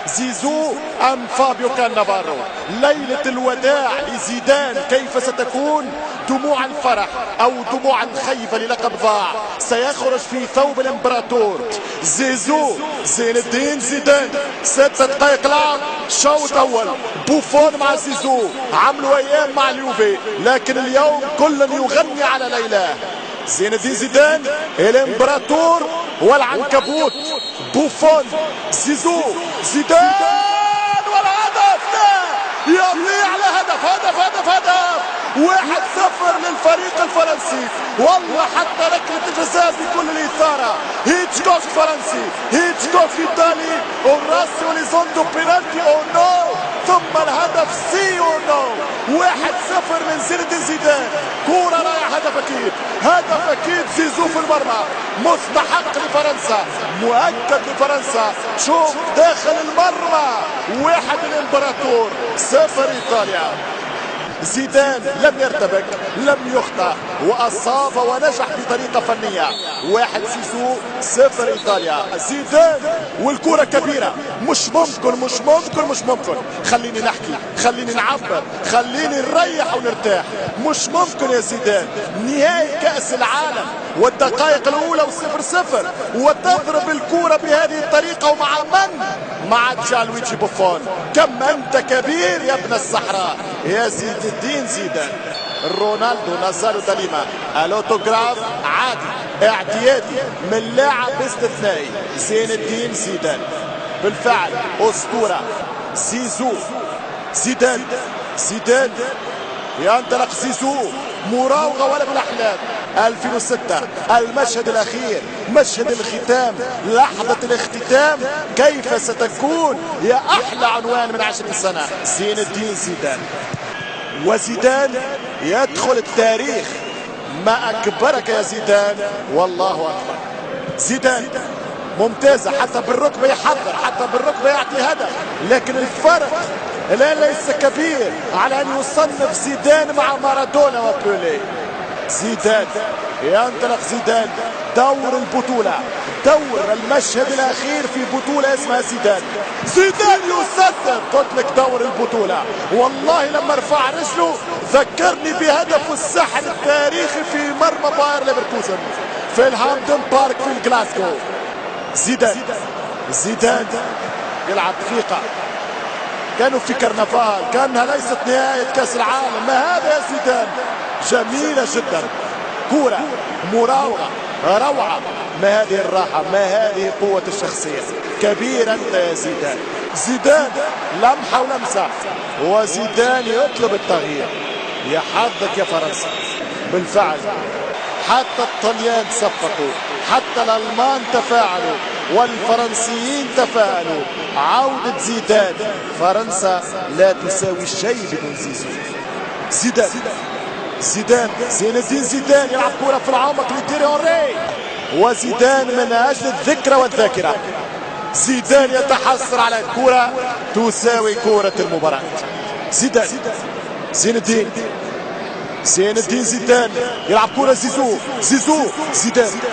زيزو أم فابيو كانافارو؟ ليلة الوداع لزيدان كيف ستكون؟ دموع الفرح أو دموع الخيبة للقب ضاع سيخرج في ثوب الامبراطور. زيزو زين الدين زيدان 6 دقائق لعب شوط أول. بوفون مع زيزو عملوا أيام مع اليوفي، لكن اليوم كل يغني على ليلى. زين الدين زيدان الامبراطور والعنكبوت. بوفون زيزو زيدان والهدف يضيع لهدف. هدف 1-0 للفريق الفرنسي. والله حتى ركلة الجزاء بكل الإثارة. هيتشكوك فرنسي، هيتشكوك إيطالي، وراسي وليزوندو بينالتي أو نو، ثم الهدف سي أو نو. 1-0 من زين الدين زيدان. كورة رايح، هدف أكيد زيزو في المرمى، مستحق لفرنسا، مؤكد لفرنسا. شوف داخل المرمى 1 الامبراطور 0 إيطاليا. زيدان لم يرتبك، لم يخطأ، وأصاب ونجح بطريقة فنية. 1 زيزو 0 إيطاليا. زيدان والكرة كبيرة، مش ممكن. خليني نحكي، خليني نعبر، خليني نريح ونرتاح. مش ممكن يا زيدان، نهائي كأس العالم والدقائق الأولى و0-0 وتضرب الكرة بهذه الطريقة. ومع من؟ مع جيانلويجي بوفون. كم أنت كبير يا ابن الصحراء يا زين الدين زيدان. رونالدو نازارو داليما الاوتوغراف عادي اعتيادي من لاعب استثنائي. زين الدين زيدان بالفعل أسطورة. زيزو زيدان ينطلق زيزو، مراوغة ولا بالأحلام. 2006 المشهد الأخير، مشهد الختام، لحظة الاختتام. كيف ستكون يا أحلى عنوان من 20 سنة؟ زين الدين زيدان. وزيدان يدخل التاريخ. ما أكبرك يا زيدان، والله أكبر. زيدان ممتازة، حتى بالركبة يحضر، حتى بالركبة يعطي هدف، لكن الفرق الآن ليس كبير على أن يصنف زيدان مع مارادونا وبيليه. زيدان ينطلق. زيدان دور البطولة، دور المشهد الأخير في بطولة اسمها زيدان يسدد. قلت لك دور البطولة. والله لما رفع رجله ذكرني بهدف السحر التاريخي في مرمى باير ليفركوزن في الهامبتون بارك في الجلاسكو. زيدان يلعب دقيقة، كانوا في كرنفال، كانها ليست نهاية كأس العالم. ما هذا يا زيدان؟ جميلة جدا، كورة، مراوغة، روعة. ما هذه الراحة، ما هذه قوة الشخصية. كبير أنت يا زيدان. زيدان لمحة ولمسة، وزيدان يطلب التغيير. يا حظك يا فرنسا. بالفعل حتى الطليان صفقوا، حتى الألمان تفاعلوا، والفرنسيين تفاعلوا. عودة زيدان. فرنسا لا تساوي شيء بدون زيزو. زيدان زين الدين زيدان يلعب كرة في العمق لتيري أونري، وزيدان من أجل الذكرى والذاكرة. زيدان يتحسر على كرة تساوي كرة المباراة. زين الدين زيدان يلعب كرة.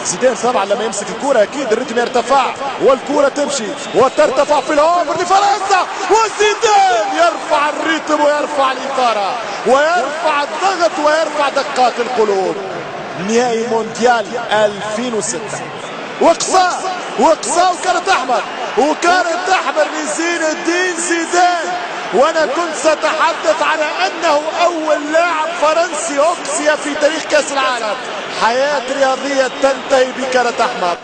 زيدان طبعا لما يمسك الكرة اكيد الريتم يرتفع والكرة تمشي وترتفع في العمر لفرنسا. وزيدان يرفع الريتم ويرفع الإثارة ويرفع الضغط ويرفع دقات القلوب. نهائي مونديال 2006 وقصة وكانت أحمر لزين الدين زيدان. وانا كنت سأتحدث على انه اول لاعب فرنسي اقصي في تاريخ كأس العالم. حياة رياضية تنتهي بكرة احمر.